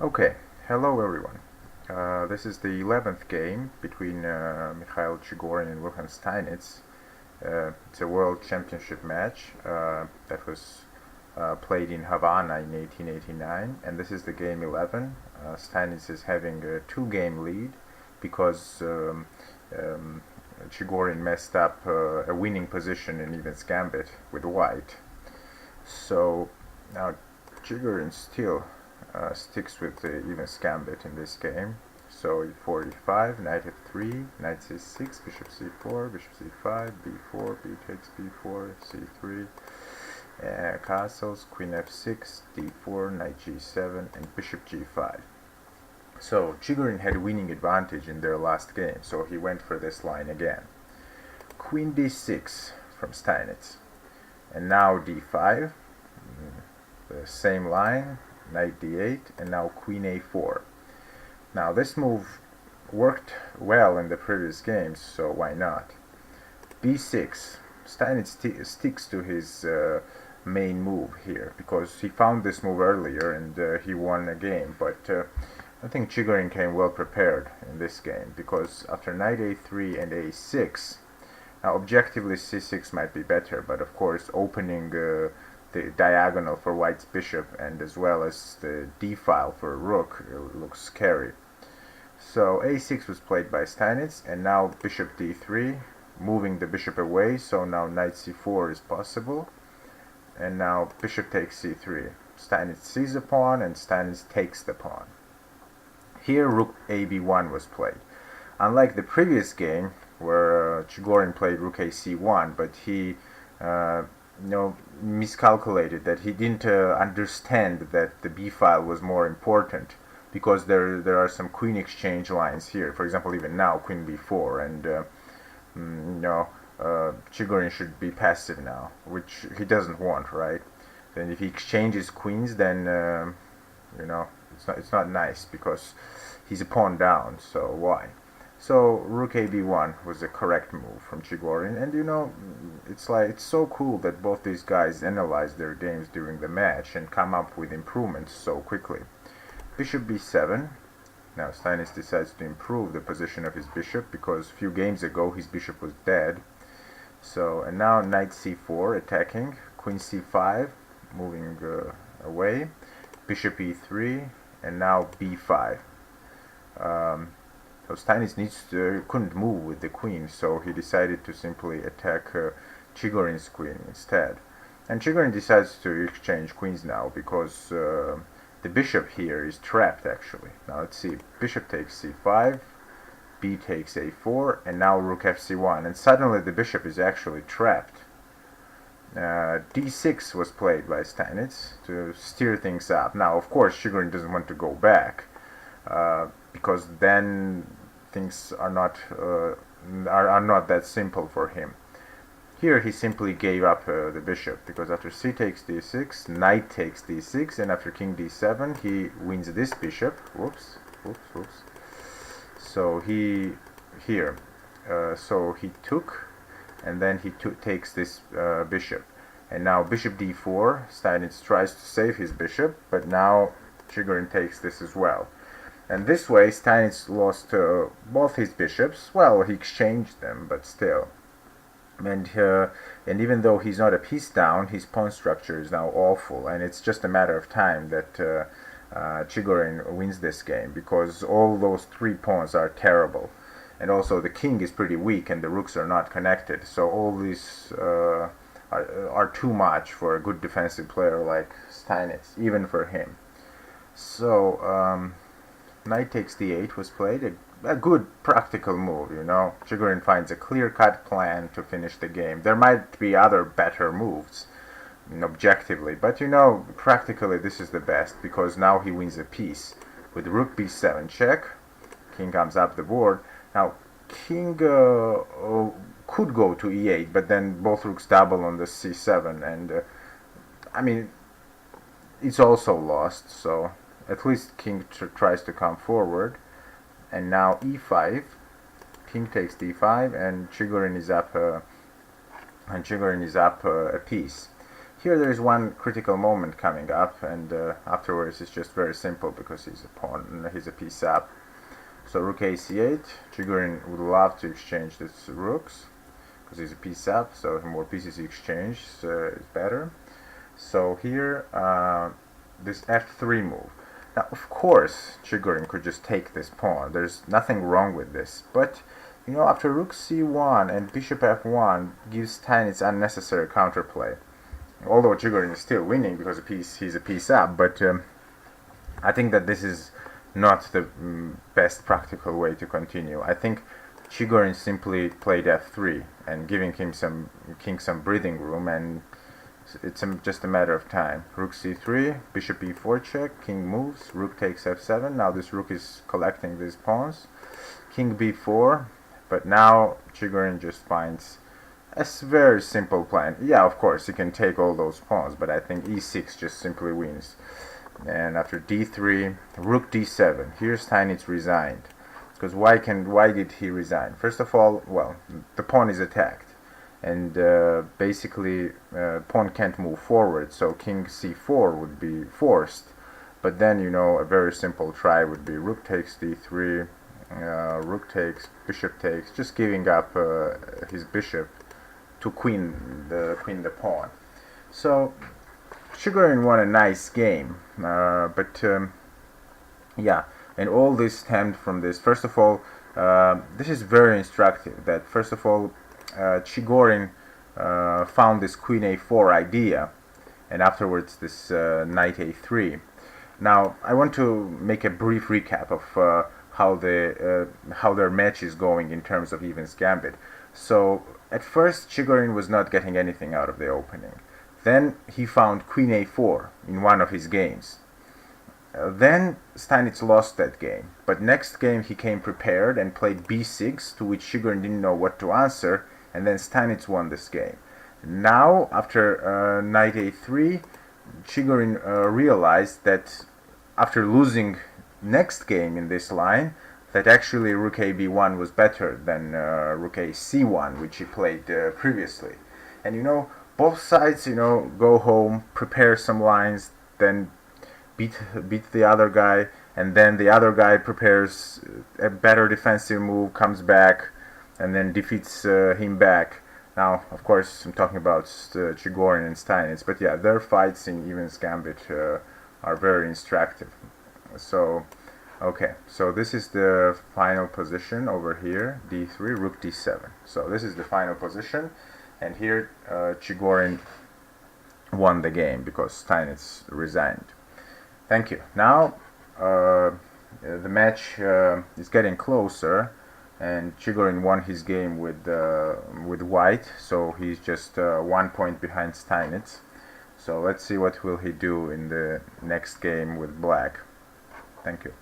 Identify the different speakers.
Speaker 1: Okay, hello everyone. This is the 11th game between Mikhail Chigorin and Wilhelm Steinitz. It's a World Championship match that was played in Havanna in 1889, and this is the game 11. Steinitz is having a two-game lead because Chigorin messed up a winning position in Evens Gambit with white. So now Chigorin still sticks with the Evens Gambit in this game. So e4, e5, knight f3, knight c6, bishop c4, bishop c5, b4, b takes b4, c3, castles, queen f6, d4, knight g7, and bishop g5. So Chigorin had winning advantage in their last game, so he went for this line again. Queen d6 from Steinitz, and now d5, the same line, knight d8, and now queen a4. Now this move worked well in the previous games, so why not? b6. Steinitz sticks to his main move here because he found this move earlier and he won a game, but I think Chigorin came well prepared in this game because after knight a3 and a6, now objectively c6 might be better, but of course opening the diagonal for white's bishop and as well as the d-file for rook looks scary. So a6 was played by Steinitz, and now bishop d3, moving the bishop away, so now knight c4 is possible, and now bishop takes c3. Steinitz sees a pawn and Steinitz takes the pawn. Here rook ab1 was played. Unlike the previous game where Chigorin played rook ac1, but he miscalculated, that he didn't understand that the b-file was more important because there are some queen exchange lines here. For example, even now queen b4, and Chigorin should be passive now, which he doesn't want, right? And if he exchanges queens, then it's not nice because he's a pawn down. So why? So rook ab1 was a correct move from Chigorin, and it's so cool that both these guys analyze their games during the match and come up with improvements so quickly. Bishop b7. Now Steinitz decides to improve the position of his bishop because a few games ago his bishop was dead. So, and now knight c4 attacking, queen c5 moving away, bishop e3, and now b5. So Steinitz couldn't move with the queen, so he decided to simply attack Chigorin's queen instead. And Chigorin decides to exchange queens now because the bishop here is trapped actually. Now let's see, bishop takes c5, b takes a4, and now rook fc1, and suddenly the bishop is actually trapped. d6 was played by Steinitz to steer things up. Now of course Chigorin doesn't want to go back because then things are not that simple for him. Here he simply gave up the bishop because after c takes d6, knight takes d6, and after king d7 he wins this bishop. Whoops. So he took, and then he takes this bishop, and now bishop d4. Steinitz tries to save his bishop, but now Chigorin takes this as well. And this way Steinitz lost both his bishops. Well, he exchanged them, but still. And even though he's not a piece down, his pawn structure is now awful, and it's just a matter of time that Chigorin wins this game because all those three pawns are terrible, and also the king is pretty weak and the rooks are not connected. So all these are too much for a good defensive player like Steinitz, even for him. So knight takes d8 was played, a good practical move, Chigorin finds a clear-cut plan to finish the game. There might be other better moves, objectively, but practically this is the best because now he wins a piece with rook b7 check. King comes up the board. Now king could go to e8, but then both rooks double on the c7, and it's also lost, so at least king tries to come forward. And now e5, king takes d5, and Chigorin is up a piece. here there is one critical moment coming up, and afterwards it's just very simple because he's a pawn, he's a piece up. So rook a8, Chigorin would love to exchange these rooks because he's a piece up, so the more pieces he exchanges is better. So here this f3 move. Now of course Chigorin could just take this pawn, there's nothing wrong with this, but you know, after rook c1 and bishop f1 gives Steinitz unnecessary counterplay. Although Chigorin is still winning because he's a piece up, but I think that this is not the best practical way to continue. I think Chigorin simply played f3 and giving him king some breathing room, and it's just a matter of time. Rook c3, bishop e4 check, king moves, rook takes f7. Now this rook is collecting these pawns. King b4, but now Chigorin just finds a very simple plan. Yeah, of course, he can take all those pawns, but I think e6 just simply wins. And after d3, rook d7. Here Steinitz resigned. Because why did he resign? First of all, well, the pawn is attacked, and basically pawn can't move forward, so king c4 would be forced. But then, you know, a very simple try would be rook takes d3, rook takes, bishop takes, just giving up his bishop to queen the pawn. So Chigorin won a nice game, but yeah, and all this stemmed from this. First of all, this is very instructive. That first of all, Chigorin found this queen a4 idea, and afterwards this knight a3. Now I want to make a brief recap of how their match is going in terms of Evans Gambit. So at first Chigorin was not getting anything out of the opening. Then he found queen a4 in one of his games. Then Steinitz lost that game, but next game he came prepared and played b6, to which Chigorin didn't know what to answer, and then Steinitz won this game. Now, after knight a3, Chigorin realized that after losing next game in this line, that actually rook a b1 was better than rook a c1, which he played previously. And you know, both sides, you know, go home, prepare some lines, then beat the other guy, and then the other guy prepares a better defensive move, comes back, and then defeats him back. Now, of course, I'm talking about Chigorin and Steinitz, but yeah, their fights in Evans Gambit are very instructive. So, okay, so this is the final position over here, d3, rook d7. So this is the final position, and here Chigorin won the game because Steinitz resigned. Thank you. Now the match is getting closer, and Chigorin won his game with white, so he's just 1 point behind Steinitz. So let's see what will he do in the next game with black. Thank you.